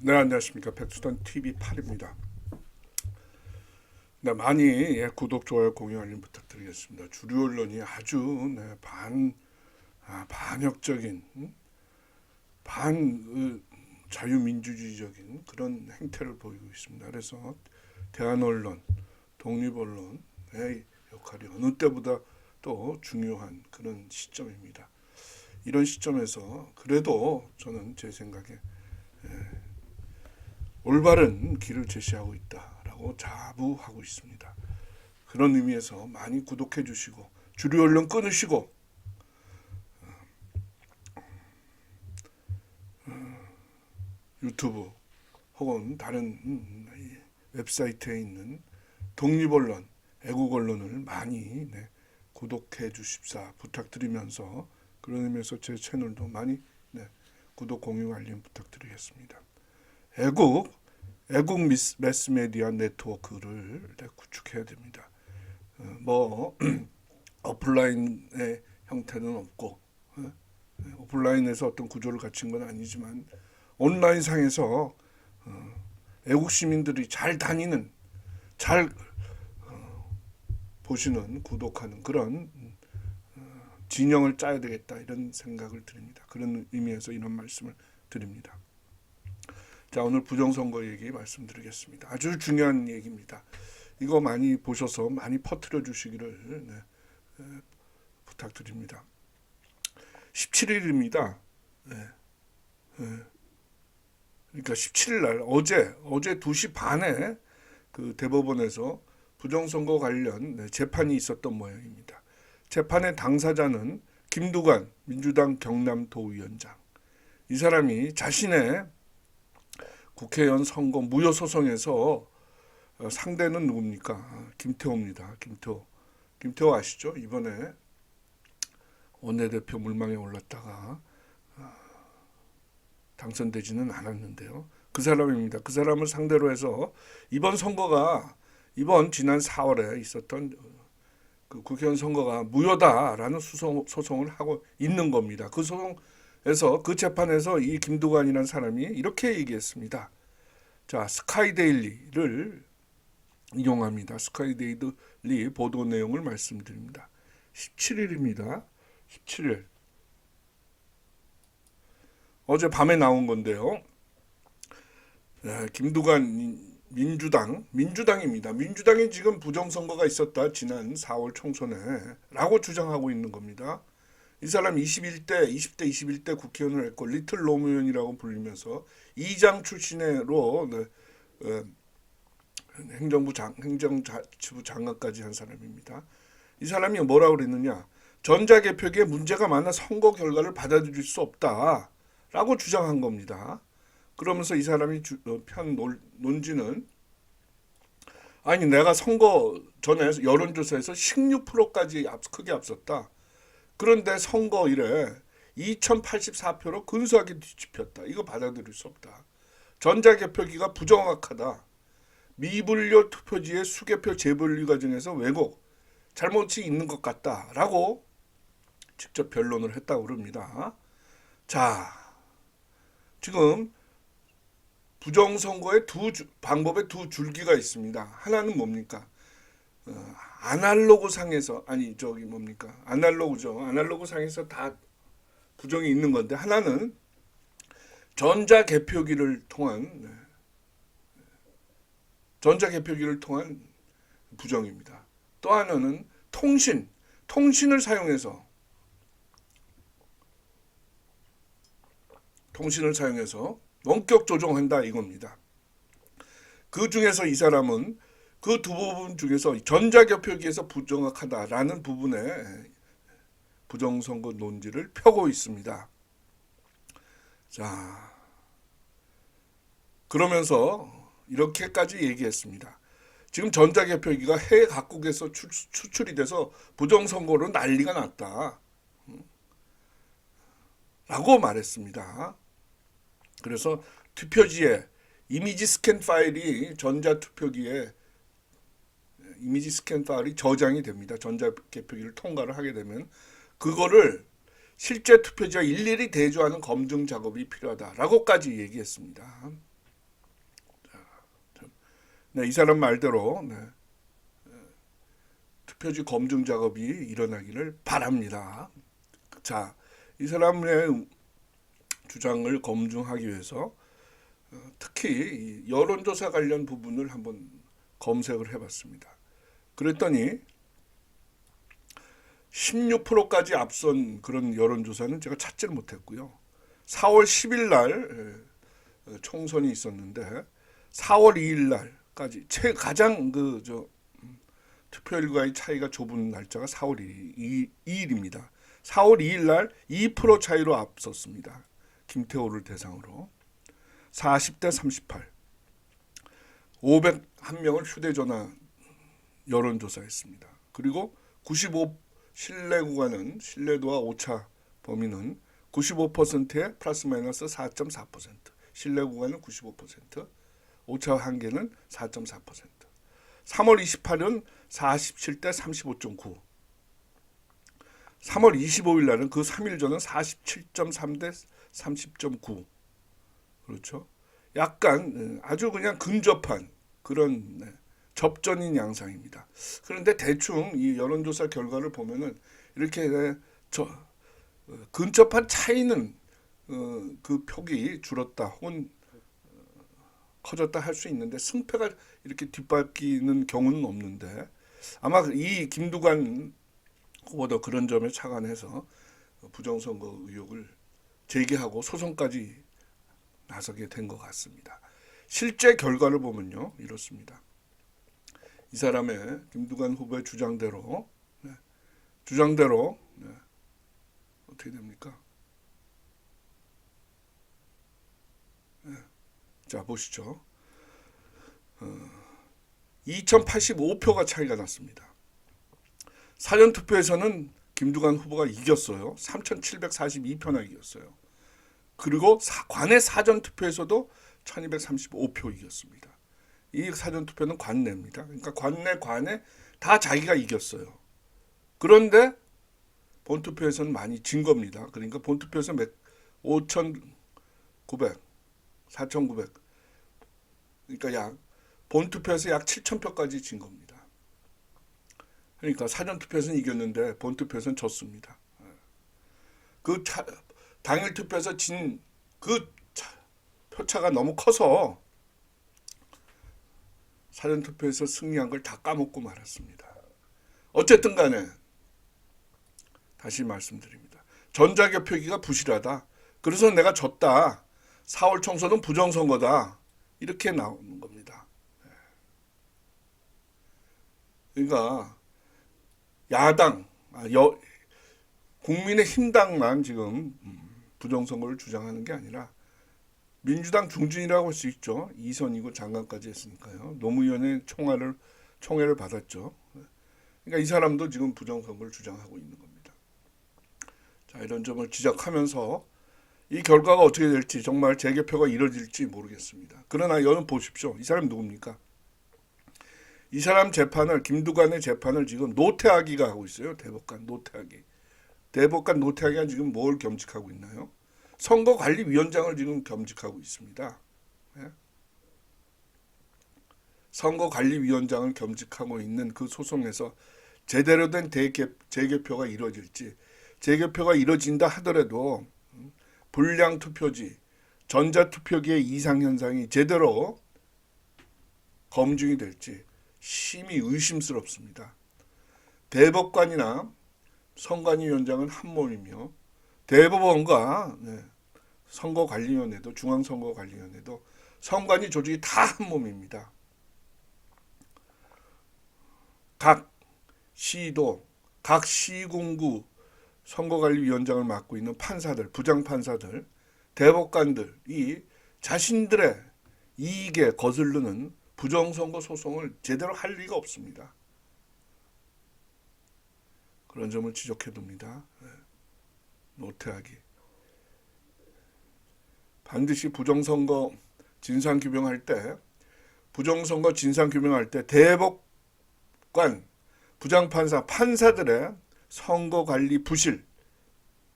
네, 안녕하십니까. 백수단 TV 8입니다. 네, 많이 구독, 좋아요, 공유, 알림 부탁드리겠습니다. 주류 언론이 아주 반역적인, 자유민주주의적인 그런 행태를 보이고 있습니다. 그래서 대한언론, 독립언론의 역할이 어느 때보다 또 중요한 그런 시점입니다. 이런 시점에서 그래도 저는 제 생각에 올바른 길을 제시하고 있다라고 자부하고 있습니다. 그런 의미에서 많이 구독해 주시고 주류 언론 끊으시고 유튜브 혹은 다른 웹사이트에 있는 독립언론, 애국언론을 많이 구독해 주십사 부탁드리면서 그런 의미에서 제 채널도 많이 구독, 공유, 알림 부탁드리겠습니다. 애국 매스메디아 네트워크를 구축해야 됩니다. 오프라인의 형태는 없고 오프라인에서 어떤 구조를 갖춘 건 아니지만 온라인 상에서 애국 시민들이 잘 다니는, 잘 보시는, 구독하는 그런 진영을 짜야 되겠다 이런 생각을 드립니다. 그런 의미에서 이런 말씀을 드립니다. 자, 오늘 부정선거 얘기 말씀드리겠습니다. 아주 중요한 얘기입니다. 이거 많이 보셔서 많이 퍼뜨려 주시기를 부탁드립니다. 17일입니다. 그러니까 17일 날 어제 2시 반에 그 대법원에서 부정선거 관련 재판이 있었던 모양입니다. 재판의 당사자는 김두관 민주당 경남도위원장. 이 사람이 자신의 국회의원 선거 무효 소송에서 상대는 누굽니까? 김태호입니다. 김태호 아시죠? 이번에 원내대표 물망에 올랐다가 당선되지는 않았는데요. 그 사람입니다. 그 사람을 상대로 해서 이번 지난 4월에 있었던 그 국회의원 선거가 무효다라는 소송을 하고 있는 겁니다. 그 소송에서 그 재판에서 이 김두관이라는 사람이 이렇게 얘기했습니다. 자, 스카이데일리를 인용합니다. 스카이데일리 보도 내용을 말씀드립니다. 17일입니다. 17일. 어제 밤에 나온 건데요. 김두관 민주당입니다. 민주당이 지금 부정선거가 있었다. 지난 4월 총선에 라고 주장하고 있는 겁니다. 이 사람 20대 국회의원을 했고 리틀 노무현이라고 불리면서 이장 출신으로 행정자치부 장관까지 한 사람입니다. 이 사람이 뭐라고 그랬느냐. 전자개표기에 문제가 많아 선거 결과를 받아들일 수 없다라고 주장한 겁니다. 그러면서 이 사람이 편 논지는 아니 내가 선거 전에 여론조사에서 16%까지 크게 앞섰다. 그런데 선거 이래 2084표로 근소하게 뒤집혔다. 이거 받아들일 수 없다. 전자개표기가 부정확하다. 미분류 투표지의 수개표 재분류 과정에서 왜곡, 잘못이 있는 것 같다라고 직접 변론을 했다고 그럽니다. 자, 지금 부정선거의 방법의 두 줄기가 있습니다. 하나는 뭡니까? 아날로그 상에서 아날로그죠. 아날로그 상에서 다 부정이 있는 건데 하나는 전자개표기를 통한 부정입니다. 또 하나는 통신을 사용해서 원격 조종한다 이겁니다. 그 중에서 이 사람은 그 두 부분 중에서 전자개표기에서 부정확하다라는 부분에 부정선거 논지를 펴고 있습니다. 자, 그러면서 이렇게까지 얘기했습니다. 지금 전자개표기가 해외 각국에서 추출이 돼서 부정선거로 난리가 났다. 라고 말했습니다. 그래서 투표지에 이미지 스캔 파일이 저장이 됩니다. 전자개표기를 통과를 하게 되면 그거를 실제 투표지와 일일이 대조하는 검증 작업이 필요하다라고까지 얘기했습니다. 네, 이 사람 말대로 네, 투표지 검증 작업이 일어나기를 바랍니다. 자, 이 사람의 주장을 검증하기 위해서 특히 여론조사 관련 부분을 한번 검색을 해봤습니다. 그랬더니 16%까지 앞선 그런 여론조사는 제가 찾지를 못했고요. 4월 10일 날 총선이 있었는데 4월 2일 날까지 가장 투표율과의 차이가 좁은 날짜가 4월 2일입니다. 4월 2일 날 2% 차이로 앞섰습니다. 김태호를 대상으로 40대 38 501명을 휴대전화 여론조사했습니다. 그리고 95 신뢰도와 오차 범위는 95%에 플러스 마이너스 4.4%, 신뢰 구간은 95%, 오차 한계는 4.4%. 3월 28일은 47대 35.9. 3월 25일 날은 그 3일 전은 47.3대 30.9. 그렇죠? 약간 아주 그냥 근접한 그런 접전인 양상입니다. 그런데 대충 이 여론조사 결과를 보면은 이렇게 근접한 차이는 그 폭이 줄었다 혹은 커졌다 할 수 있는데 승패가 이렇게 뒷바뀌는 경우는 없는데 아마 이 김두관 후보도 그런 점에 착안해서 부정선거 의혹을 제기하고 소송까지 나서게 된 것 같습니다. 실제 결과를 보면요 이렇습니다. 이 사람의 김두관 후보의 주장대로 어떻게 됩니까? 자 보시죠. 2085표가 차이가 났습니다. 사전투표에서는 김두관 후보가 이겼어요. 3742표나 이겼어요. 그리고 관내 사전투표에서도 1235표 이겼습니다. 이 사전투표는 관내입니다. 그러니까 관내 다 자기가 이겼어요. 그런데 본투표에서는 많이 진 겁니다. 그러니까 본투표에서 5,900, 4,900 그러니까 본투표에서 약 7,000표까지 진 겁니다. 그러니까 사전투표에서는 이겼는데 본투표에서는 졌습니다. 당일 투표에서 진 그 표차가 너무 커서 사전투표에서 승리한 걸 다 까먹고 말았습니다. 어쨌든 간에 다시 말씀드립니다. 전자개표기가 부실하다. 그래서 내가 졌다. 4월 총선은 부정선거다. 이렇게 나오는 겁니다. 그러니까 야당, 국민의힘당만 지금 부정선거를 주장하는 게 아니라 민주당 중진이라고 할 수 있죠. 2선이고 장관까지 했으니까요. 노무현의 총애를 받았죠. 그러니까 이 사람도 지금 부정선거를 주장하고 있는 겁니다. 자, 이런 점을 지적하면서 이 결과가 어떻게 될지 정말 재개표가 이뤄질지 모르겠습니다. 그러나 여러분 보십시오. 이 사람 누굽니까? 이 사람 재판을 김두관의 재판을 지금 노태하기가 하고 있어요. 대법관 노태하기가 지금 뭘 겸직하고 있나요? 선거관리위원장을 지금 겸직하고 있습니다. 선거관리위원장을 겸직하고 있는 그 소송에서 제대로 된 재개표가 이루어질지 재개표가 이루어진다 하더라도 불량 투표지, 전자투표기의 이상현상이 제대로 검증이 될지 심히 의심스럽습니다. 대법관이나 선관위원장은 한 몸이며 대법원과 선거관리위원회도 중앙선거관리위원회도 선관위 조직이 다 한 몸입니다. 각 시도, 각 시군구 선거관리위원장을 맡고 있는 판사들, 부장판사들, 대법관들이 자신들의 이익에 거슬르는 부정선거 소송을 제대로 할 리가 없습니다. 그런 점을 지적해둡니다. 노태하기. 반드시 부정선거 진상규명할 때 대법관, 부장판사, 판사들의 선거관리 부실,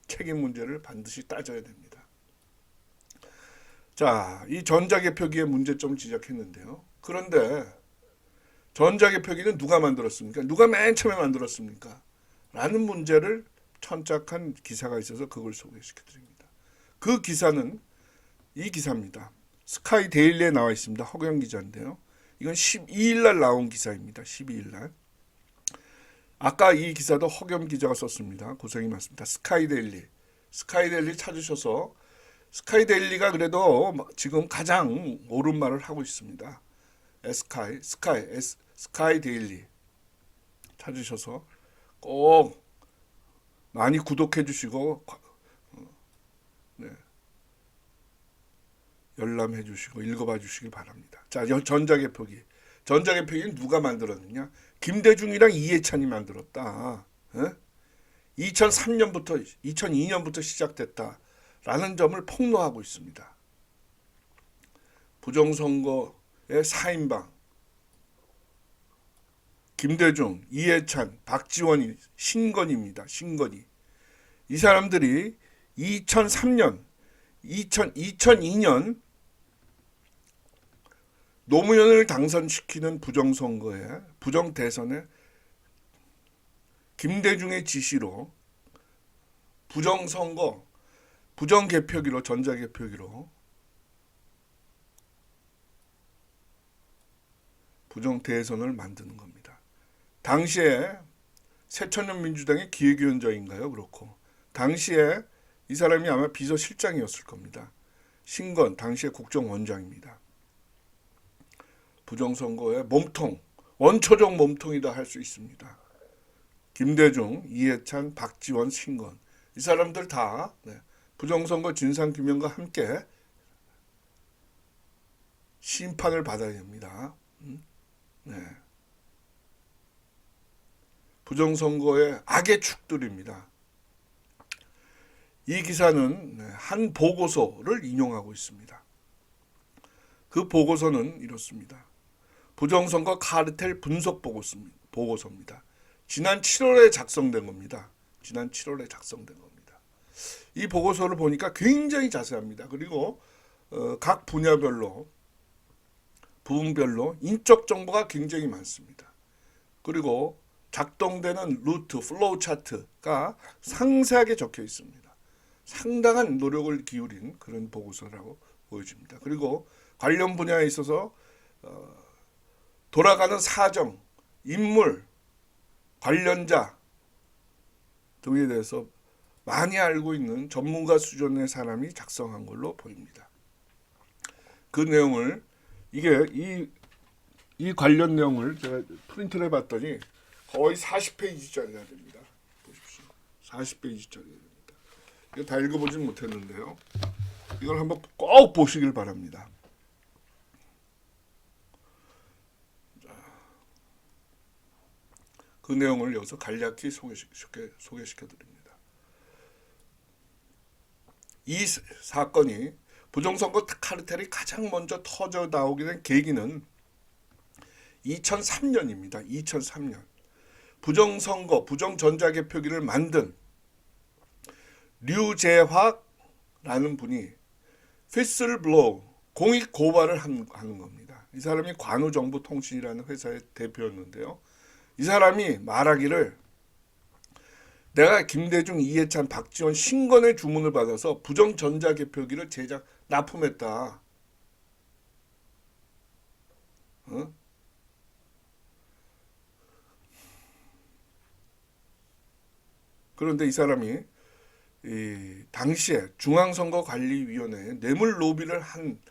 책임 문제를 반드시 따져야 됩니다. 자, 이 전자개표기의 문제점을 지적했는데요. 그런데 전자개표기는 누가 만들었습니까? 누가 맨 처음에 만들었습니까? 라는 문제를 천착한 기사가 있어서 그걸 소개시켜 드립니다. 그 기사는 이 기사입니다. 스카이 데일리에 나와 있습니다. 허경 기자인데요. 이건 12일 날 나온 기사입니다. 12일 날. 아까 이 기사도 허경 기자가 썼습니다. 고생이 많습니다. 스카이 데일리. 스카이 데일리 찾으셔서 스카이 데일리가 그래도 지금 가장 옳은 말을 하고 있습니다. 스카이 데일리 찾으셔서 꼭 많이 구독해 주시고 네, 열람해 주시고 읽어봐 주시기 바랍니다. 자, 전자개표기. 전자개표기는 누가 만들었느냐? 김대중이랑 이해찬이 만들었다. 2003년부터 2002년부터 시작됐다라는 점을 폭로하고 있습니다. 부정선거의 4인방 김대중, 이해찬, 박지원이 신건입니다. 신건이. 이 사람들이 2003년, 2002년 노무현을 당선시키는 부정선거에, 부정대선에 김대중의 지시로 부정선거, 부정개표기로, 전자개표기로 부정대선을 만드는 겁니다. 당시에 새천년 민주당의 기획위원장인가요? 그렇고 당시에 이 사람이 아마 비서실장이었을 겁니다. 신건 당시의 국정원장입니다. 부정선거의 몸통, 원초적 몸통이다 할 수 있습니다. 김대중, 이해찬, 박지원, 신건 이 사람들 다 부정선거 진상규명과 함께 심판을 받아야 됩니다. 네. 부정선거의 악의 축들입니다. 이 기사는 한 보고서를 인용하고 있습니다. 그 보고서는 이렇습니다. 부정선거 카르텔 분석 보고서입니다. 지난 7월에 작성된 겁니다. 지난 7월에 작성된 겁니다. 이 보고서를 보니까 굉장히 자세합니다. 그리고 각 분야별로 부분별로 인적 정보가 굉장히 많습니다. 그리고 작동되는 루트, 플로우 차트가 상세하게 적혀 있습니다. 상당한 노력을 기울인 그런 보고서라고 보여집니다. 그리고 관련 분야에 있어서 돌아가는 사정, 인물, 관련자 등에 대해서 많이 알고 있는 전문가 수준의 사람이 작성한 걸로 보입니다. 그 내용을 이 관련 내용을 제가 프린트를 해봤더니 거의 40페이지짜리가 됩니다. 보십시오. 40페이지짜리가 됩니다. 이거 다 읽어보진 못했는데요. 이걸 한번 꼭 보시길 바랍니다. 그 내용을 여기서 간략히 소개시켜 드립니다. 이 사건이 부정선거 카르텔이 가장 먼저 터져 나오게 된 계기는 2003년입니다. 2003년. 부정선거, 부정전자개표기를 만든 류재화라는 분이 피슬블로우, 공익 고발을 하는 겁니다. 이 사람이 관우정보통신이라는 회사의 대표였는데요. 이 사람이 말하기를 내가 김대중, 이해찬, 박지원, 신건의 주문을 받아서 부정전자개표기를 납품했다. 그런데 이 사람이 당시에 중앙선거관리위원회에 뇌물 로비를 한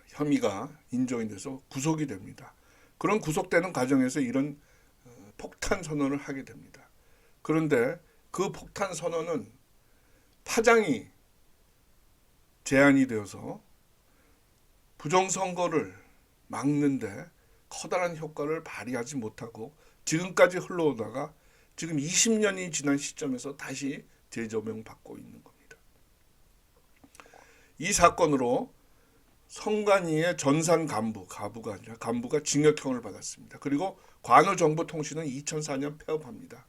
혐의가 인정이 돼서 구속이 됩니다. 그런 구속되는 과정에서 이런 폭탄 선언을 하게 됩니다. 그런데 그 폭탄 선언은 파장이 제한이 되어서 부정선거를 막는데 커다란 효과를 발휘하지 못하고 지금까지 흘러오다가 지금 20년이 지난 시점에서 다시 재조명받고 있는 겁니다. 이 사건으로 성관이의 전산 간부가 아니라 간부가 징역형을 받았습니다. 그리고 관우정보통신은 2004년 폐업합니다.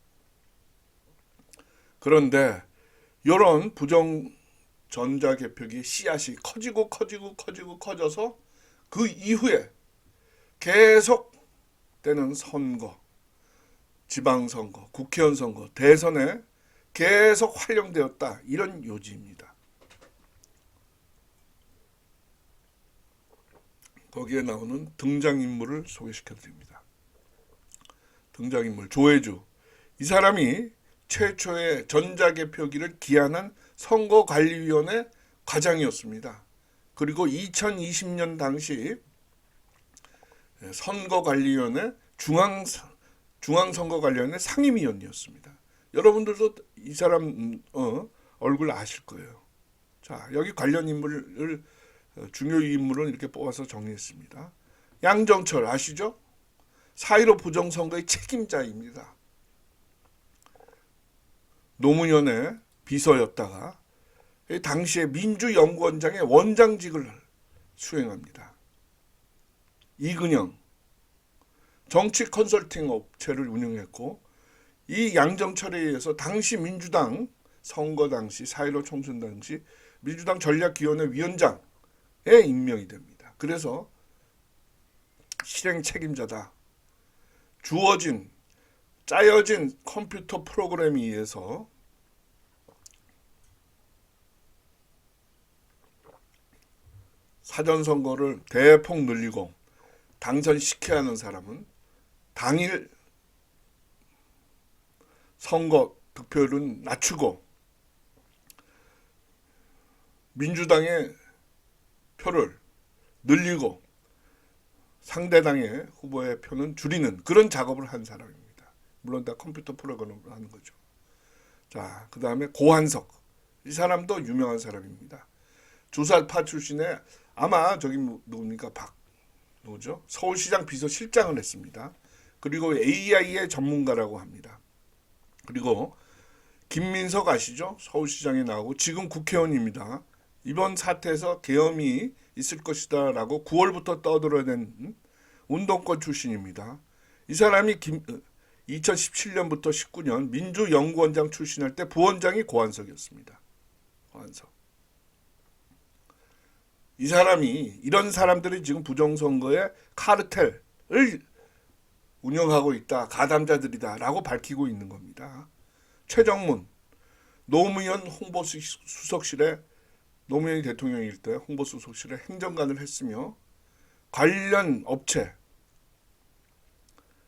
그런데 이런 부정 전자개표기 씨앗이 커져서 그 이후에 계속 때는 선거, 지방선거, 국회의원 선거, 대선에 계속 활용되었다. 이런 요지입니다. 거기에 나오는 등장인물을 소개시켜드립니다. 등장인물 조혜주. 이 사람이 최초의 전자개표기를 기한한 선거관리위원회 과장이었습니다. 그리고 2020년 당시 선거관리위원회 중앙선거관리위원회 상임위원이었습니다. 여러분들도 이 사람 얼굴 아실 거예요. 자, 여기 관련 인물을 중요 인물은 이렇게 뽑아서 정리했습니다. 양정철 아시죠? 4.15 부정선거의 책임자입니다. 노무현의 비서였다가 당시에 민주연구원장의 원장직을 수행합니다. 이근영 정치 컨설팅 업체를 운영했고, 이 양정철에 의해서 당시 민주당 선거 당시 4.15 총선 당시 민주당 전략위원회 위원장에 임명이 됩니다. 그래서 실행 책임자다. 짜여진 컴퓨터 프로그램에 의해서 사전선거를 대폭 늘리고 당선시켜야 하는 사람은 당일 선거 득표율은 낮추고 민주당의 표를 늘리고 상대당의 후보의 표는 줄이는 그런 작업을 한 사람입니다. 물론 다 컴퓨터 프로그램으로 하는 거죠. 자, 그 다음에 고한석. 이 사람도 유명한 사람입니다. 주사파 출신의 아마 저기 누굽니까? 누구죠? 서울시장 비서실장을 했습니다. 그리고 AI의 전문가라고 합니다. 그리고 김민석 아시죠? 서울시장에 나오고 지금 국회의원입니다. 이번 사태에서 계엄이 있을 것이다 라고 9월부터 떠들어낸 운동권 출신입니다. 이 사람이 2017년부터 19년 민주연구원장 출신할 때 부원장이 고한석이었습니다. 고한석. 이 사람이 이런 사람들이 지금 부정선거의 카르텔을 운영하고 있다. 가담자들이다 라고 밝히고 있는 겁니다. 최정문 노무현 홍보수석실에 노무현이 대통령일 때 홍보수석실에 행정관을 했으며 관련 업체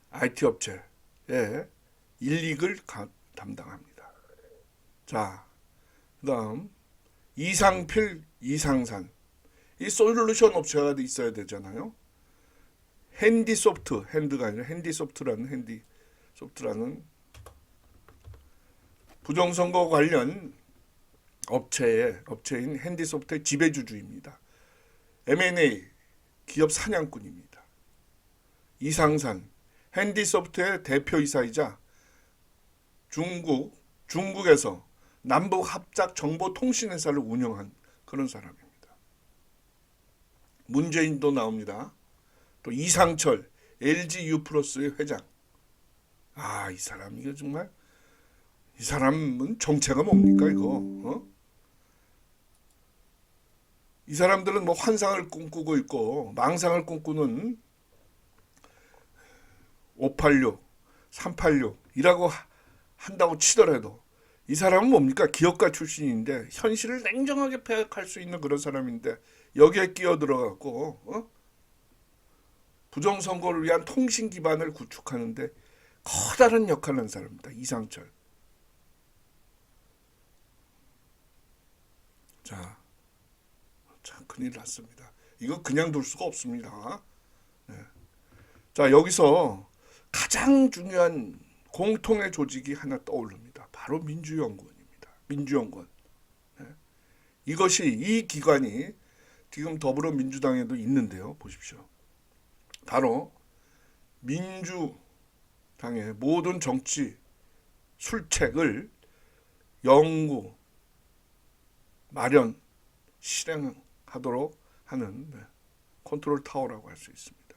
IT 업체의 1,2을 담당합니다. 자, 그 다음 이상필, 이상산 이 솔루션 업체가 있어야 되잖아요. 핸디소프트, 핸드가 아니라 핸디소프트라는 부정선거 관련 업체인 핸디소프트의 지배주주입니다. M&A 기업 사냥꾼입니다. 이상산 핸디소프트의 대표이사이자 중국에서 남북합작정보통신회사를 운영한 그런 사람입니다. 문재인도 나옵니다. 또 이상철 LG유플러스의 회장. 이 사람 이거 정말 이 사람은 정체가 뭡니까 이거? 이 사람들은 뭐 환상을 꿈꾸고 있고 망상을 꿈꾸는 586, 386이라고 한다고 치더라도 이 사람은 뭡니까? 기업가 출신인데 현실을 냉정하게 파악할 수 있는 그런 사람인데 여기에 끼어들어갖고 부정선거를 위한 통신 기반을 구축하는데 커다란 역할을 한 사람입니다. 이상철. 자, 큰일 났습니다. 이거 그냥 둘 수가 없습니다. 네. 자, 여기서 가장 중요한 공통의 조직이 하나 떠오릅니다. 바로 민주연구원입니다. 민주연구원. 네. 이 기관이 지금 더불어민주당에도 있는데요. 보십시오. 바로 민주당의 모든 정치 술책을 연구, 마련, 실행하도록 하는 컨트롤 타워라고 할 수 있습니다.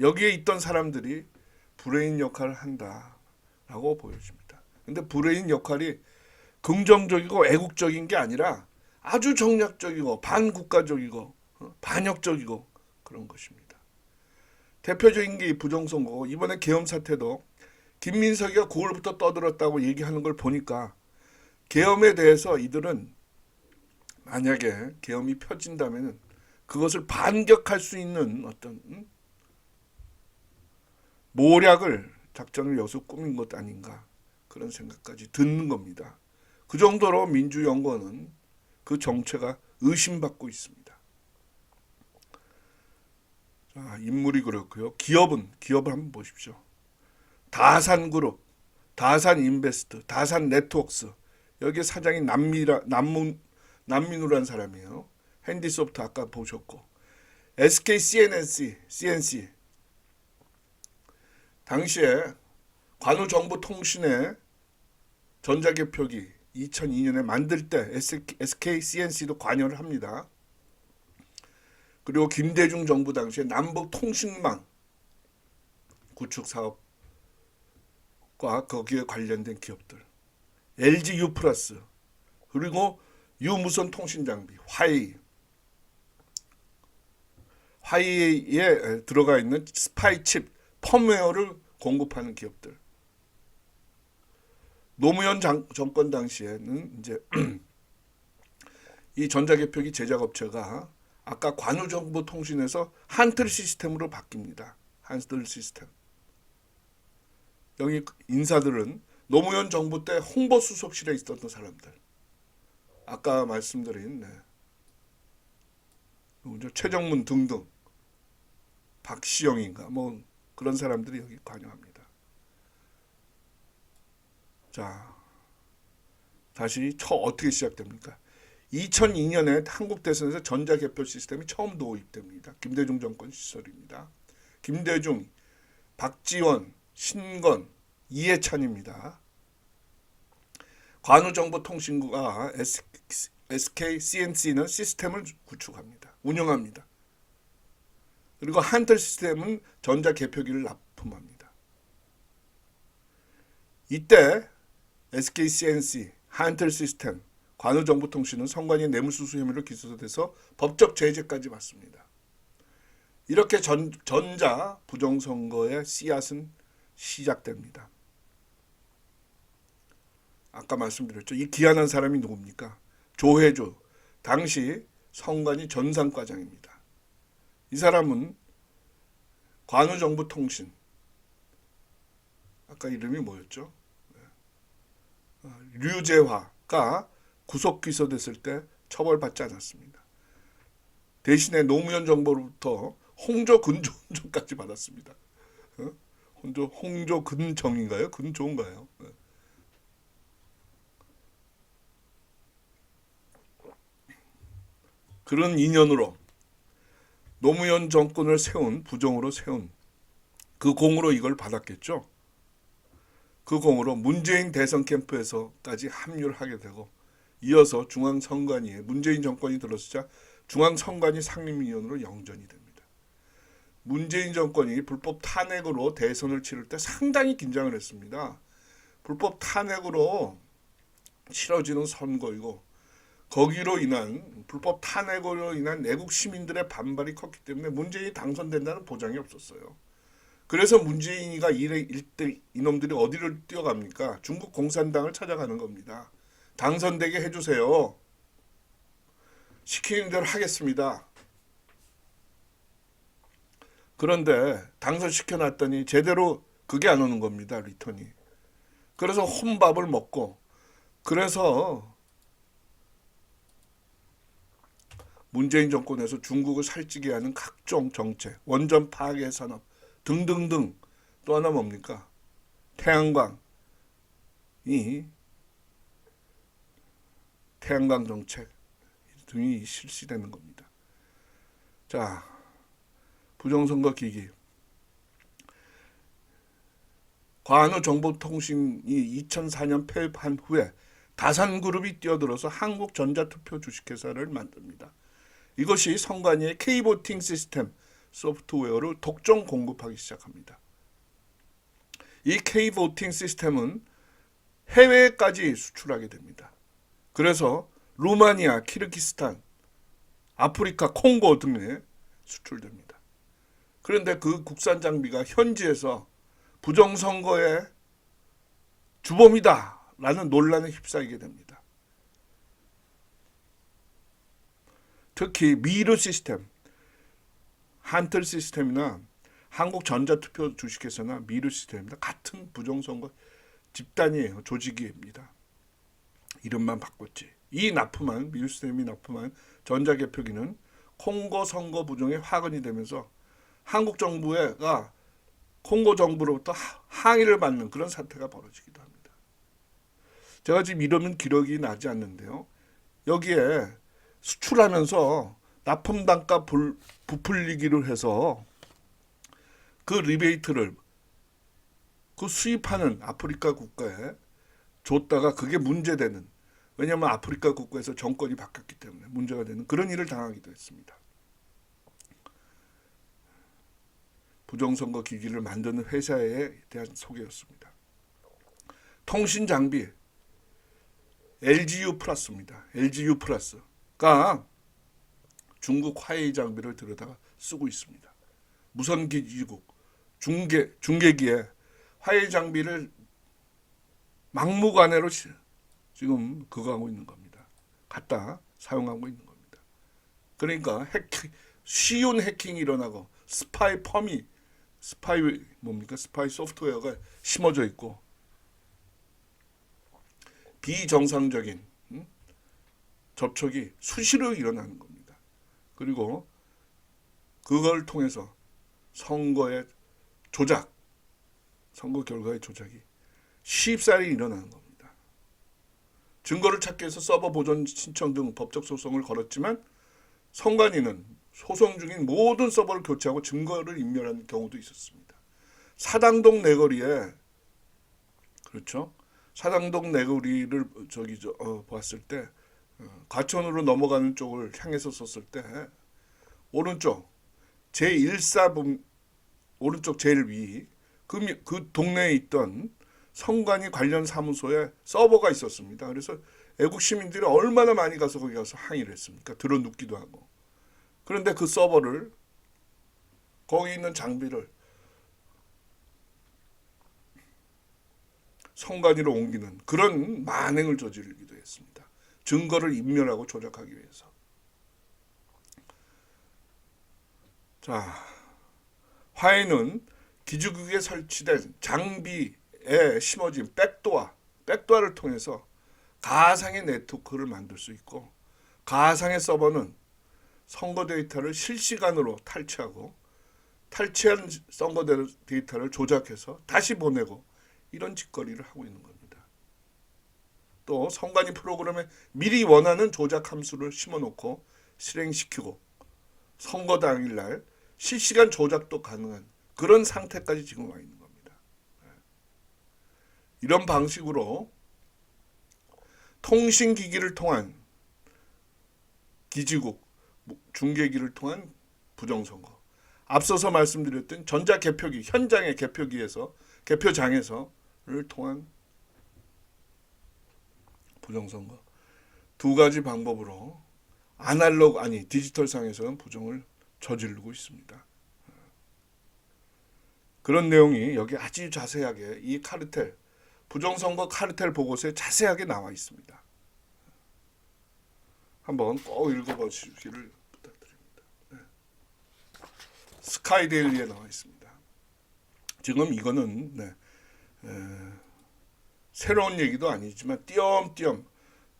여기에 있던 사람들이 브레인 역할을 한다라고 보여집니다. 근데 브레인 역할이 긍정적이고 애국적인 게 아니라 아주 정략적이고 반국가적이고 반역적이고 그런 것입니다. 대표적인 게 이 부정선거고, 이번에 계엄 사태도 김민석이가 9월부터 떠들었다고 얘기하는 걸 보니까 계엄에 대해서 이들은 만약에 계엄이 펴진다면 그것을 반격할 수 있는 어떤 모략을, 작전을 여기서 꾸민 것 아닌가, 그런 생각까지 드는 겁니다. 그 정도로 민주연구원은 그 정체가 의심받고 있습니다. 자, 인물이 그렇고요. 기업을 한번 보십시오. 다산그룹, 다산인베스트, 다산네트워크스, 여기 사장이 남민우라는 사람이에요. 핸디소프트 아까 보셨고, SK CNC 당시에 관우정보통신의 전자개표기 2002년에 만들 때 SK CNC도 관여를 합니다. 그리고 김대중 정부 당시에 남북통신망 구축 사업과 거기에 관련된 기업들, LG U+, 그리고 유무선 통신장비 화이에 들어가 있는 스파이칩 펌웨어를 공급하는 기업들. 노무현 정권 당시에는 이제 이 전자개표기 제작업체가 아까 관우정보통신에서 한틀 시스템으로 바뀝니다. 한틀 시스템. 여기 인사들은 노무현 정부 때 홍보수석실에 있었던 사람들. 아까 말씀드린 최정문 등등, 박시영인가 뭐 그런 사람들이 여기 관여합니다. 자, 다시 어떻게 시작됩니까? 2002년에 한국 대선에서 전자개표 시스템이 처음 도입됩니다. 김대중 정권 시절입니다. 김대중, 박지원, 신건, 이해찬입니다. 관우정보통신부가 SK CNC는 시스템을 구축합니다. 운영합니다. 그리고 한틀 시스템은 전자개표기를 납품합니다. 이때 SK CNC, 한틀 시스템, 관우정보통신은 선관위 뇌물수수 혐의로 기소돼서 법적 제재까지 받습니다. 이렇게 전자 부정선거의 씨앗은 시작됩니다. 아까 말씀드렸죠. 이 기한한 사람이 누굽니까? 조혜주, 당시 선관위 전산과장입니다. 이 사람은 관우정보통신, 아까 이름이 뭐였죠? 류재화가 구속 기소됐을 때 처벌받지 않았습니다. 대신에 노무현 정부로부터 홍조 근조운전까지 받았습니다. 홍조 근정인가요? 근조인가요? 그런 인연으로 노무현 정권을 부정으로 세운 그 공으로 이걸 받았겠죠. 그 공으로 문재인 대선 캠프에서까지 합류를 하게 되고, 이어서 중앙선관위에 문재인 정권이 들어서자 중앙선관위 상임위원으로 영전이 됩니다. 문재인 정권이 불법 탄핵으로 대선을 치를 때 상당히 긴장을 했습니다. 불법 탄핵으로 치러지는 선거이고, 거기로 인한 불법 탄핵으로 인한 내국 시민들의 반발이 컸기 때문에 문재인이 당선된다는 보장이 없었어요. 그래서 문재인이가 이때 이놈들이 어디를 뛰어갑니까? 중국 공산당을 찾아가는 겁니다. 당선되게 해주세요. 시키는 대로 하겠습니다. 그런데 당선시켜놨더니 제대로 그게 안 오는 겁니다. 리턴이. 그래서 혼밥을 먹고, 그래서 문재인 정권에서 중국을 살찌게 하는 각종 정책, 원전 파괴 산업 등등등, 또 하나 뭡니까? 태양광 정책 등이 실시되는 겁니다. 자, 부정선거 기기. 관우정보통신이 2004년 폐업한 후에 다산그룹이 뛰어들어서 한국전자투표 주식회사를 만듭니다. 이것이 선관위의 K보팅 시스템 소프트웨어를 독점 공급하기 시작합니다. 이 K보팅 시스템은 해외까지 수출하게 됩니다. 그래서 루마니아, 키르기스탄, 아프리카, 콩고 등에 수출됩니다. 그런데 그 국산 장비가 현지에서 부정선거의 주범이다라는 논란에 휩싸이게 됩니다. 특히 미르 시스템, 한틀 시스템이나 한국전자투표 주식회사나 미르 시스템이나 같은 부정선거 집단이에요. 조직입니다. 이름만 바꿨지. 이 납품한 미르 시스템이 납품한 전자개표기는 콩고 선거 부정에 화근이 되면서 한국 정부가 콩고 정부로부터 항의를 받는 그런 사태가 벌어지기도 합니다. 제가 지금 이름은 기록이 나지 않는데요. 여기에 수출하면서 납품 단가 부풀리기를 해서 그 리베이트를 그 수입하는 아프리카 국가에 줬다가 그게 문제되는, 왜냐하면 아프리카 국가에서 정권이 바뀌었기 때문에 문제가 되는 그런 일을 당하기도 했습니다. 부정선거 기기를 만드는 회사에 대한 소개였습니다. 통신장비 LGU 플러스입니다. LGU 플러스가 중국 화웨이 장비를 들여다가 쓰고 있습니다. 무선기지국 중계기에 화웨이 장비를 막무가내로 지금 그거 하고 있는 겁니다. 갖다 사용하고 있는 겁니다. 그러니까 쉬운 해킹이 일어나고 스파이 소프트웨어가 심어져 있고 비정상적인 접촉이 수시로 일어나는 겁니다. 그리고 그걸 통해서 선거의 조작, 선거 결과의 조작이 쉽사리 일어나는 겁니다. 증거를 찾기 위해서 서버 보존 신청 등 법적 소송을 걸었지만 선관위는 소송 중인 모든 서버를 교체하고 증거를 인멸한 경우도 있었습니다. 사당동 내거리에, 그렇죠? 사당동 내거리를 봤을 때 과천으로 넘어가는 쪽을 향해서 썼을 때 오른쪽 제1사분 오른쪽 제일 위 그 동네에 있던 선관위 관련 사무소에 서버가 있었습니다. 그래서 애국 시민들이 얼마나 많이 가서 거기 가서 항의를 했습니까? 들어눕기도 하고. 그런데 그 서버를, 거기 있는 장비를 선관위로 옮기는 그런 만행을 저지르기도 했습니다. 증거를 인멸하고 조작하기 위해서. 자, 화해는 기지국에 설치된 장비에 심어진 백도어를 통해서 가상의 네트워크를 만들 수 있고, 가상의 서버는 선거 데이터를 실시간으로 탈취하고 탈취한 선거 데이터를 조작해서 다시 보내고 이런 짓거리를 하고 있는 겁니다. 또 선관위 프로그램에 미리 원하는 조작 함수를 심어놓고 실행시키고 선거 당일날 실시간 조작도 가능한 그런 상태까지 지금 와 있는 겁니다. 이런 방식으로 통신기기를 통한 기지국, 중계기를 통한 부정선거, 앞서서 말씀드렸던 전자개표기, 현장의 개표장에서를 통한 부정선거, 두 가지 방법으로 디지털상에서는 부정을 저지르고 있습니다. 그런 내용이 여기 아주 자세하게 이 카르텔, 부정선거 카르텔 보고서에 자세하게 나와 있습니다. 한번 꼭 읽어보시기를 부탁드립니다. 네. 스카이데일리에 나와 있습니다. 지금 이거는 새로운 얘기도 아니지만 띄엄띄엄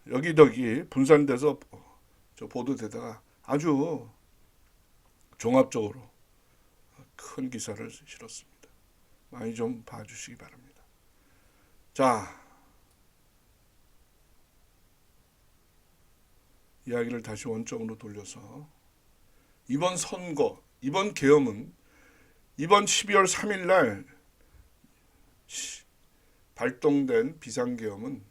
여기저기 분산돼서 보도되다가 아주 종합적으로 큰 기사를 실었습니다. 많이 좀 봐주시기 바랍니다. 자, 이야기를 다시 원점으로 돌려서 이번 선거, 이번 계엄은 이번 12월 3일 날 발동된 비상계엄은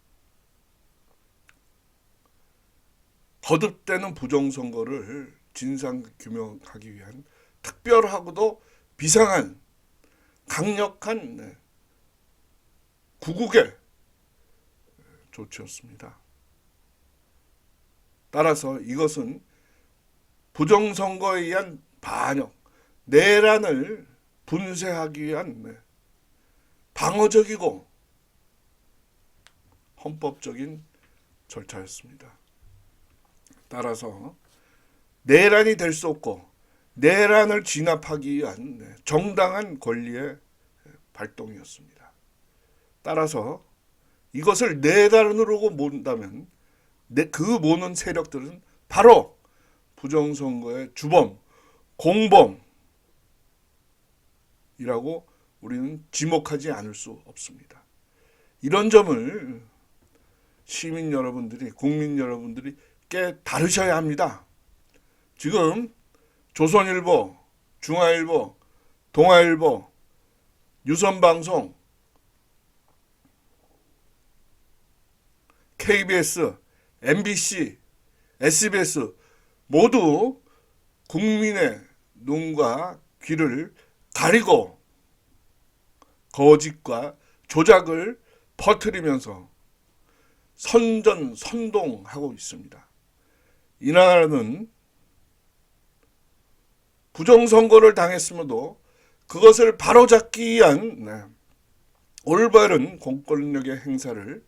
거듭되는 부정선거를 진상규명하기 위한 특별하고도 비상한 강력한 구국의 조치였습니다. 따라서 이것은 부정선거에 의한 반역, 내란을 분쇄하기 위한 방어적이고 헌법적인 절차였습니다. 따라서 내란이 될 수 없고 내란을 진압하기 위한 정당한 권리의 발동이었습니다. 따라서 이것을 내란으로 본다면 그 모는 세력들은 바로 부정선거의 주범, 공범이라고 우리는 지목하지 않을 수 없습니다. 이런 점을 시민 여러분들이, 국민 여러분들이 깨달으셔야 합니다. 지금 조선일보, 중앙일보, 동아일보, 유선방송, KBS, MBC, SBS 모두 국민의 눈과 귀를 가리고 거짓과 조작을 퍼뜨리면서 선동하고 있습니다. 이 나라는 부정선거를 당했음에도 그것을 바로잡기 위한 올바른 공권력의 행사를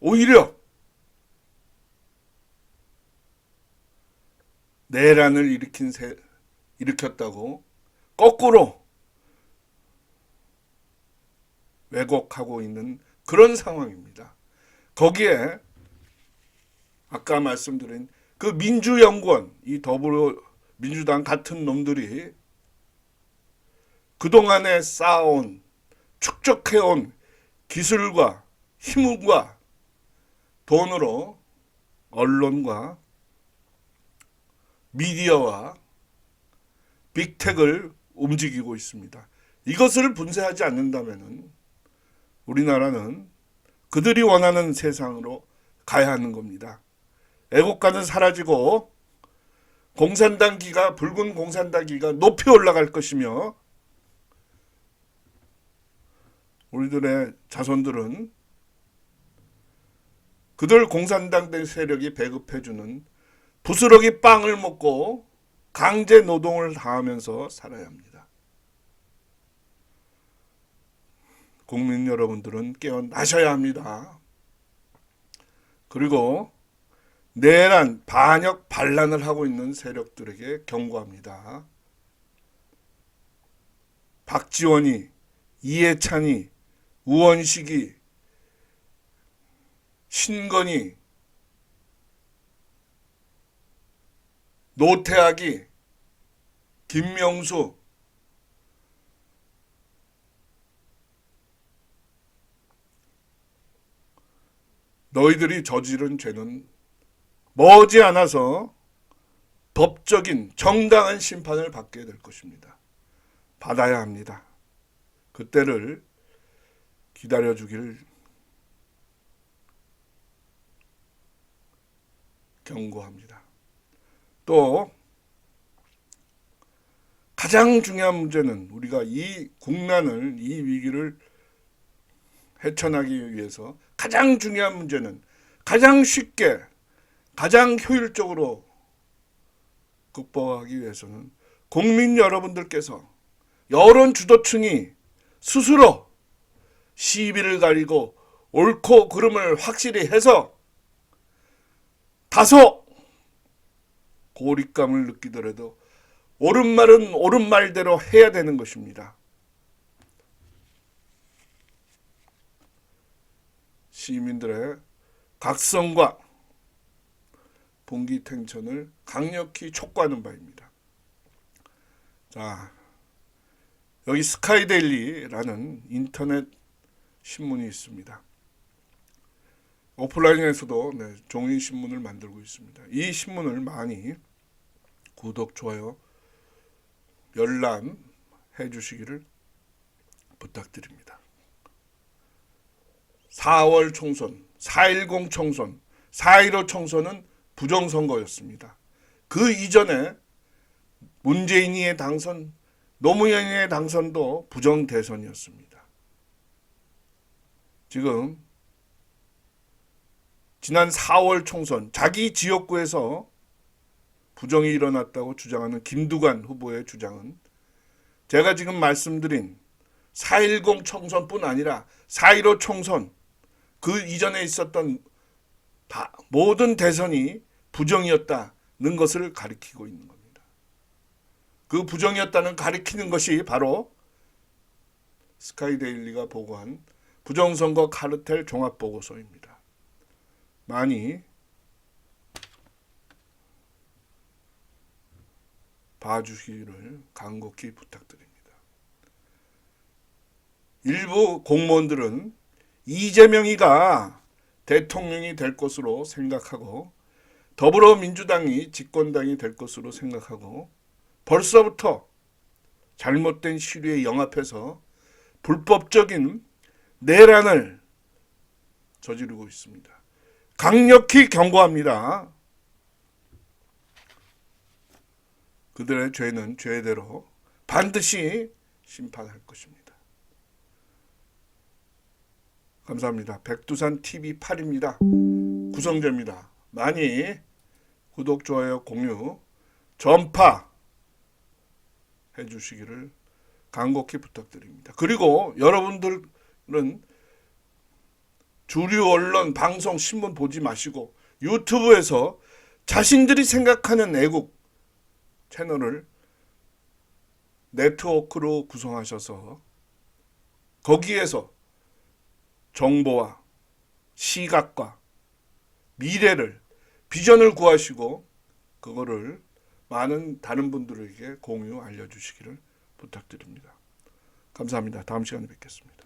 오히려 내란을 일으켰다고 거꾸로 왜곡하고 있는 그런 상황입니다. 거기에 아까 말씀드린 그 민주연구원, 이 더불어민주당 같은 놈들이 그동안에 쌓아온, 축적해온 기술과 힘과 돈으로 언론과 미디어와 빅텍을 움직이고 있습니다. 이것을 분쇄하지 않는다면 우리나라는 그들이 원하는 세상으로 가야 하는 겁니다. 애국가는 사라지고 공산당기가, 붉은 공산당기가 높이 올라갈 것이며 우리들의 자손들은 그들 공산당 세력이 배급해주는 부스러기 빵을 먹고 강제 노동을 당하면서 살아야 합니다. 국민 여러분들은 깨어나셔야 합니다. 그리고 내란, 반역, 반란을 하고 있는 세력들에게 경고합니다. 박지원이, 이해찬이, 우원식이, 신건이, 노태악이, 김명수, 너희들이 저지른 죄는 머지않아서 법적인 정당한 심판을 받게 될 것입니다. 받아야 합니다. 그때를 기다려주기를 경고합니다. 또 가장 중요한 문제는 우리가 이 국난을, 이 위기를 헤쳐나가기 위해서 가장 중요한 문제는 가장 쉽게, 가장 효율적으로 극복하기 위해서는 국민 여러분들께서, 여론 주도층이 스스로 시비를 가리고 옳고 그름을 확실히 해서 다소 고립감을 느끼더라도 옳은 말은 옳은 말대로 해야 되는 것입니다. 시민들의 각성과 분기탱천을 강력히 촉구하는 바입니다. 자, 여기 스카이데일리라는 인터넷 신문이 있습니다. 오프라인에서도 종이 신문을 만들고 있습니다. 이 신문을 많이 구독, 좋아요, 열람해 주시기를 부탁드립니다. 4월 총선, 4.10 총선, 4.15 총선은 부정선거였습니다. 그 이전에 문재인이의 당선, 노무현의 당선도 부정대선이었습니다. 지금 지난 4월 총선, 자기 지역구에서 부정이 일어났다고 주장하는 김두관 후보의 주장은 제가 지금 말씀드린 4.10 총선뿐 아니라 4.15 총선, 그 이전에 있었던 모든 대선이 부정이었다는 것을 가리키고 있는 겁니다. 그 부정이었다는 가리키는 것이 바로 스카이데일리가 보고한 부정선거 카르텔 종합보고서입니다. 많이 봐주시기를 간곡히 부탁드립니다. 일부 공무원들은 이재명이가 대통령이 될 것으로 생각하고 더불어민주당이 집권당이 될 것으로 생각하고 벌써부터 잘못된 시류에 영합해서 불법적인 내란을 저지르고 있습니다. 강력히 경고합니다. 그들의 죄는 죄대로 반드시 심판할 것입니다. 감사합니다. 백두산 TV 8입니다. 구성재입니다. 많이 구독, 좋아요, 공유, 전파 해주시기를 간곡히 부탁드립니다. 그리고 여러분들은 주류 언론, 방송, 신문 보지 마시고 유튜브에서 자신들이 생각하는 애국 채널을 네트워크로 구성하셔서 거기에서 정보와 시각과 미래를, 비전을 구하시고 그거를 많은 다른 분들에게 공유, 알려주시기를 부탁드립니다. 감사합니다. 다음 시간에 뵙겠습니다.